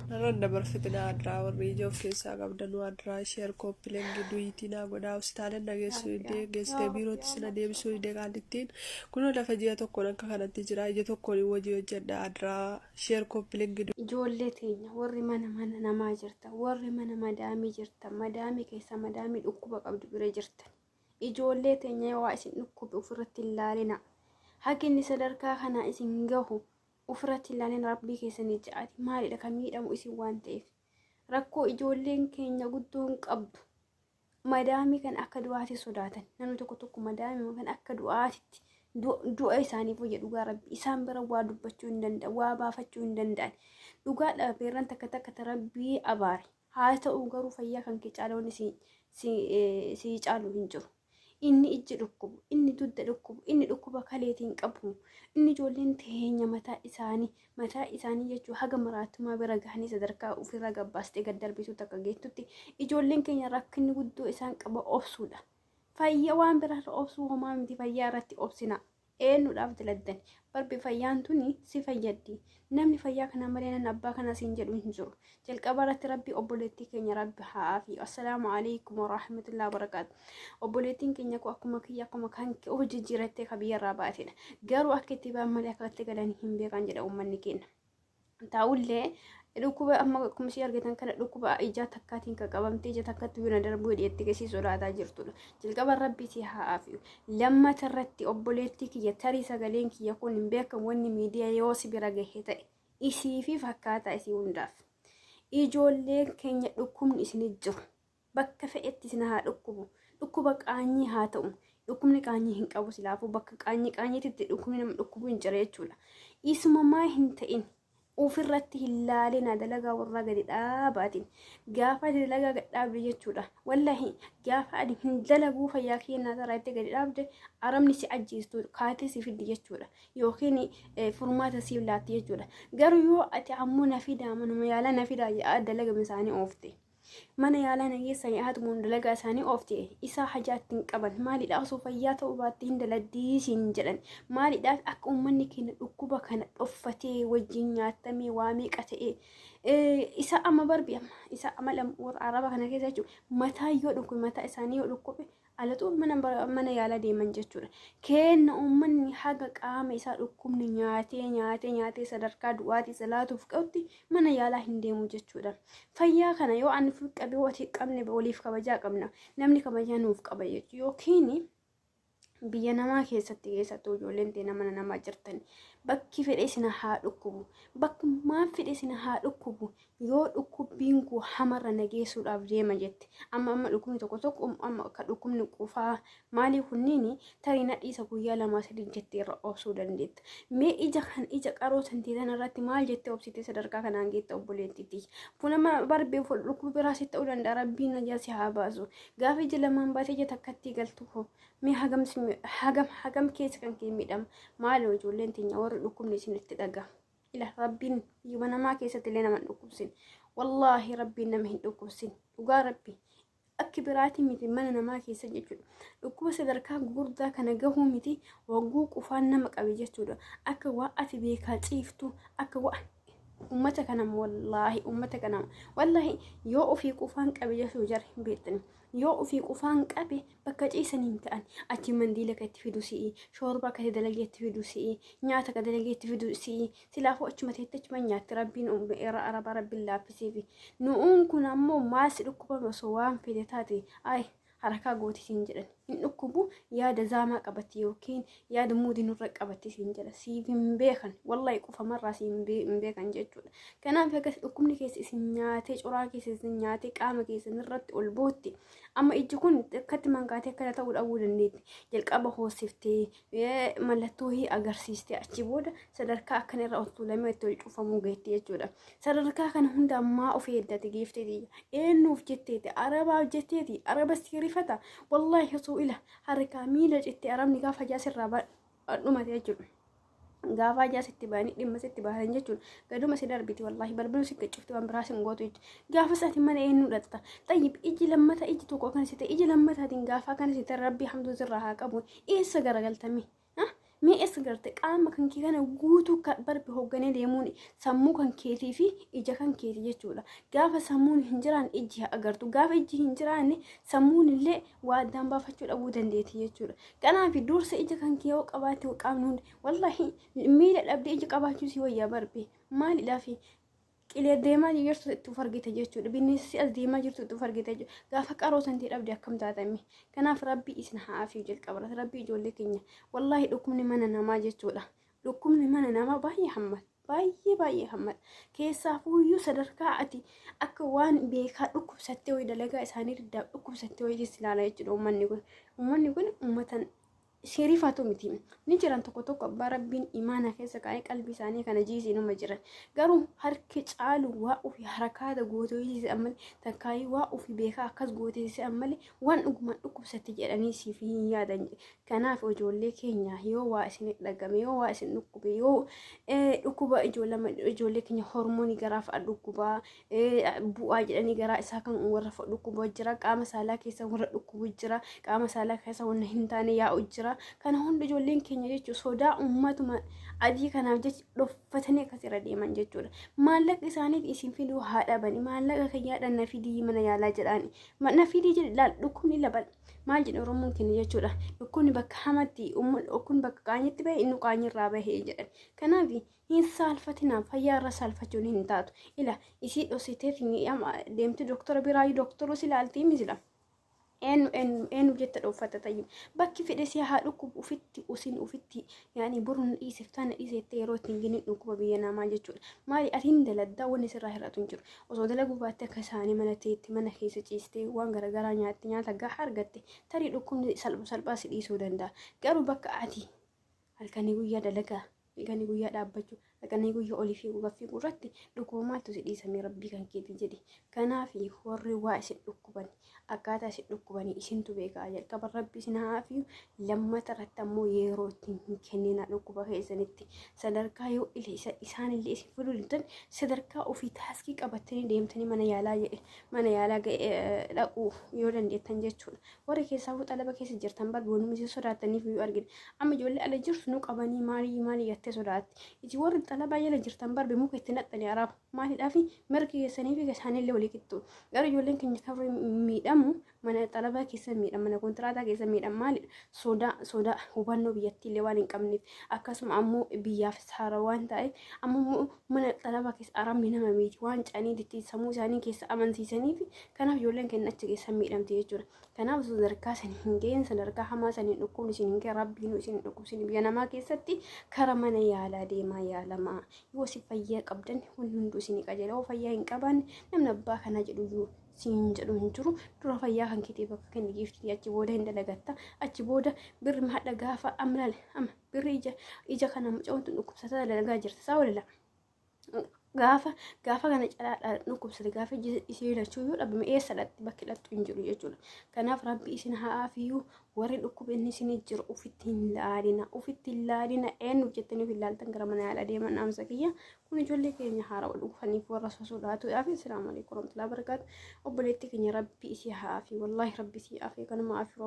Narra dabarfatina adraa warri ija of keessaa qabdanuu adraa sheer kooppilengi duyitinaa godhaa hospitaalaan nageessuu idee geessitee biirootti sina deebisuu idee qaalittiin kunoo lafa ji'a tokkoon akka kanatti jira ija tokkoon hojii hojjedha adraa sheer kooppilengi ijoollee teenya warri mana namaa jirtan warri mana madaamii jirtan madaamii keessa madaamii dhukkuba qabdu bira jirtan ijoollee teenya waa isin dhukkube ofirratti hin laalina hakinni sadarkaa kana isin gahu ofirratti ilaaleen rabbii keessanii ja'ati maalidha kan miidhamu isin waan ta'eef rakkoo ijoolleen keenya guddoon qabdu madaamii kan akka du'aati sodaatan namni tokko madaamii kan akka du'aatitti du'a isaaniif hojii dhugaa rabbi isaan bira waa dubbachuu hin danda'an waa baafachuu hin danda'an dhugaa dhabeerran takka rabbii abaare haa ta'u garuu fayyaa kan kee caaloon si caalu hin jiru. Inni ijji dhukkubu, inni dudda dhukkubu, inni dhukkuba kaleetiin qabu, inni ijoolleen teenya mataa isaanii jechuun haga maraatumaa bira gahanii sadarkaa ofirra gabbaastee gad darbisu takka geettutti ijoolleen keenya rakkinni guddoo isaan qaba obsuudha. Fayyaa waan biraarra obsuu homaa miti fayyaa irratti obsina. Eenyuudhaaf diladdan barbi fayyaan tuni si fayyaddi namni fayyaa kana malee nan abbaa kana siin jedhu hin jiru jalqaba irratti rabbi obboleettii keenya rabbi haa fi assalaamu alaykum wa rahmatullahi wa barakaatu obboleettiin keenya ko akkuma kiyya akkuma kan hojii jirattee kabiyya irraa baatedha garuu akka itti baan malee akkatti galanii hin beekan jedha uummanni keenya taa'ullee dhukkuba amma akkuma si argitan kana dhukkuba ija takkaatiin qabamtee ija takkatti bina darbuu hidheetti keessi sodaataa jirtudha jalqaba rabbi si haa fi lammata irratti obboleettii kiyya tarii sagaleen kiyya kun hin beekamu wanni miidiyaa yoo si bira gahe ta'e isii fi fakkaataa isii hundaaf ijoolleen keenya dhukkubni isin jiru bakka fe'etti isin haa dhukkuba qaanyii haa ta'u dhukkubni qaanyii hin qabu silaafuu bakka qaanyiititti dhukkubni nama dhukkubuu hin jira jechuudha isumamaa hin ta'in ofirratti hin laalina dalagaa warra gadi dhaabaatiin gaafa dalagaa gad dhaabde jechuudha wallahi gaafa adi hin dalaguu fayyaa keenyaa irratti gadi dhaabde aramni si ajjeestu kaatee si fiddi jechuudha yookiin furmaata siif laatti jechuudha garuu yoo ati ammoo nafidaa manuma yaala nafidaa dalaga isaanii oofte mana yaalaa nageessan yaa'atuun dalagaa isaanii oofte isaa hajaattiin qaban maaliidhaaf osoo fayyaa ta'uu baatte hin daladdiisiin jedhan maaliidhaaf akka uummanni keenya dhukkuba kana dhoffatee wajjin nyaatamee waa meeqa ta'ee isa amma barbi amma isa amala warra araba kana keessa jechuudha mataa yoo dhukkube mataa isaanii yoo dhukkube alatu mana yaalaa deeman jechuudha kenna uummanni haga qaama isaa dhukkubni nyaatee sadarkaa du'aatii salaatuuf qabutti mana yaalaa hin deemu jechuudha fayyaa kana yoo ani qabe wati qabne waliif kabajaa qabna namni kabajaa nuuf qaba jechuudha yookiin biyya namaa keessatti keessattuu ijoolleen teenya mana namaa jirtan bakki fedhe isin haa dhukkubu bakki maan fedhe isin haa dhukkubu yoo dhukkubbiin kun hamarra nageessuudhaaf deema jette amma dhukkubni tokko amma akka dhukkubni qufaa maalii kunniin tarii nadhiisa guyyaa 2-3 jettee irra obsuu dandeetta mee ija qaroo santiitan irratti maal jettee obsitee sadarkaa kanaan geette obboleettiiti funama barbee dhukkubi biraas ta'uu danda'a rabbiin najaa si haa baasu gaafa ija lamaan baatee ija takkatti galtu mee hagam keessa kan kee miidhama maaloo ijoolleen teenya warri dhukkubni isinitti dhagaa ila rabbiin biyya namaa keessatti illee nama dhukkubsin wallaahi rabbiin nama hin dhukkubsin dhugaa rabbi akki biraati miti mana namaa keessa jechuudha dhukkuba sadarkaa gurguddaa kana gahuu miti wagguu qufaan nama qabe jechuudha akka waa ati beekaa ciiftu akka waa ummata kanam wallaahi yoo ofii qufaan qabe jechuu jar hin beektani yoo ofii qufaan qabe bakka ciisaniin ta'an achi mandiila ka itti fidu si'i shoorba ka dalagee itti fidu si'i nyaata ka dalagee itti fidu si'i silaafuu achuma teetti achuma nyaatti rabbiin araba rabbiin laaffisiifi nu'uun kun ammoo maasi dhukkubame osoo waan fide taate harakaa gootisiin jedhan hin dhukkubu yaada zaamaa qabatti yookiin yaada muudii nurra qabatti siin jedha siif hin beekan wallahi qufamarraa si hin beekan jechuudha kanaaf akkas dhukkubni keessa isin nyaatee coraa keessa isin nyaatee qaama keessa irratti ol bootti amma ijji kun akkatti mankaatee akkana ta'uu dhabuu dandeetti jalqaba hoosiftee mallattoo agarsiistee achi booda sadarkaa akkana irra ol tuulamee itti ol cufamuu geetti jechuudha sadarkaa kana hunda ammaa of eeddate geefteeti eenyuuf jetteeti arabaaf jetteeti araba siirifata wallahi osoo ila harka miila citti arabni gaafa jaasirraa dhumate jechuudha gaafa jaasitti baanii dhimma sitti baasan jechuudha gaduma si darbiti wallahi balbaluu si qaccufti waan biraa sin gootu jechuudha gaafa sa'atiin mana eenyu dhatta tayyib iji lammata iji tokko kan site iji lammataatiin gaafa kan site rabbi hamduu sirraa haa qabu eessa garagaltame Mee eessa garte qaama kan kee kana guutuu kan barbe hoogganee deemuun sammuu kan keetii fi ija kan keetii jechuudha. Gaafa sammuun hin jiraan iji agartu. Gaafa iji hin jiraanne sammuun illee waa addaan baafachuu dhabuu dandeetti jechuudha. Kanaaf dursa ija kan kee yoo qabaate qaamni hundi wallahi miila dhabdee ija qabaachuu si wayyaa barbe. Maalidhaaf qilee deemaa jirtu itti fargite jechuudha. Bineensi as deemaa jirtu itti fargite jechuudha. Gaafa qaroo santii dhabde akkam taatame. Kanaaf rabbi isin haa fi jalqaba. Rabbi ijoollee keenya wallahi dhukkubni mana namaa jechuudha. Dhukkubni mana namaa baay'ee hammata. Baay'ee hammata. Keessaafuyyuu sadarkaa ati akka waan beekaa dhukkubsattee ho'i dalagaa isaanii diddaaf dhukkubsattee ho'i ilaalaa jechuudha uummanni kun. Uummanni kun uummatan sherifaatu miti. Ni jiran tokko abbaa rabbiin imaana keessa kaa'ee qalbii isaanii kana jiisii nama jiran. Garuu harki caalu waa ofii harakaata gootee jiisii ammalee takkaayii waa ofii beekaa akkas gootee jiisii ammalee waan dhugumaan dhukkubsatte jedhanii siif hin yaadan. Kanaaf ijoollee keenya yoo waa isin dhagame yoo waa isin dhukkube yoo dhukkuba ijoollee keenya hormoonii garaa fa'a dhukkubaa bu'aa jedhanii garaa isaa kan warra fa'a dhukkuba jira. Qaama saalaa keessa warra dhukkubu jira. Qaama saalaa keessa wanna hin taane yaa'u jira. Kana hundi ijoolleen keenya jechuun sodaa uummatuma adii kanaaf jecha dhoffatanii akkas irra deeman jechuudha. Maallaqa isaaniif isin fiduu haa dhabani. Maallaqa keenyaadhaan na fidii mana yaalaa jedhaani. Na fidii jedhe laal dhukkubni labal. Maal jedhe Oromoon keenya jechuudha. Dhukkubni bakka hamatti dhukkubni bakka qaanyitti bahe inni qaanyirraa bahee jedhan. Kanaaf hin saalfatinaa fayyaa irra saalfachuun hin taatu. Ila isii dhositeef deemti doktora biraayi doktorus ilaaltii misila. Enu jetta dhooffata tayyib bakki fedhe si haa dhukkubu ufitti usin ufitti yaani burun dhiisif tana dhiisette yeroo ittiin gini dhukkuba biyya namaa jechuudha. Maali atiin daladdaa wanni sirraa hir'atu hin jiru. Osoo dalaguu baatte akka isaanii mana teetti mana keessa ciistee waan garaagaraa nyaatti nyaata gahaa argatte tarii dhukkubni salphaa si dhiisuu danda'a. Garuu bakka ati halkanii guyyaa dalagaa halkanii guyyaa dhaabbachuu halkanii guyyaa olii fi gaffii irratti dhukkubaatu si dhiisame rabbii kan keetii jedhi. Kanaaf warri waa isin dhukkuban akkaataa isin dhukkubanii isintu beekaa jalqaba rabbi isin haafiyu lammata irratti ammoo yeroo ittiin kennina dhukkuba keessanitti sadarkaa yoo isaan illee isin fiduu dindan sadarkaa ofii taaskii qabattanii deemtanii mana yaalaa dhaquu yoo dandeettan jechuudha. Warri keessaa xalaba keessa jirtan barbaaduu misi sodaataniif yoo argina amma ijoollee ala jirtu nu qabanii maalii yattee sodaatti. Iji warri xalaba jala jirtan barbe muka itti naqxanii araaba maaliidhaaf mirgi keessanii fi isaanillee walii qixxu. Garuu ijoolleen keenya kan miidhamu mana xalabaa keessa miidhama mana kontiraataa keessa miidhama maalidha sodaa hubannoo biyyattiillee waan hin qabneef akkasuma ammoo biyyaaf saara waan ta'eef ammoo mana xalabaa keessa aramni nama miiti waan canii dittiisamuu isaanii keessa amansiisaniif kanaaf ijoolleen keenya achi keessa miidhamte jechuudha. Kanaaf sadarkaa isin hin ga'in sadarkaa hamaa isin dhukkubni isin hin ga'in rabbiin isin dhukkubsin biyya namaa keessatti kara mana yaalaa deemaa yaalamaa yoo si fayyaa qabdan hunduu isin qajeela yoo fayyaa hin qabaanne namni abbaa kana jedhu siin jedhu hin jiru. Dura fayyaa kan keetii bakka kenni giiftii achi booda hin dalagatta achi booda birri mahadha gaafa amlal birri ija kana mucawwantu dhukkubsataa dalagaa jirta saa walila gaafa kana calaadhaan dhukkubsate gaafa isii lachuu yoo dhabame eessa dhatti bakki dhattu hin jiru jechuudha. Kanaaf rabbi isin haafiyyuu warri dhukkuba inni isin jiru ufitti hin laalina eenyuuf jettaniif hin laaltan gara mana yaalaa deeman naamsa kiyya kun ijoollee keenya haara dhufaniif warra sosodaatuudhaaf assalaamu alaikum warahmatullahi wabarakaatu. Obboleetti keenya rabbi isii haafi wallahi rabbi isii haafi kanuma haafi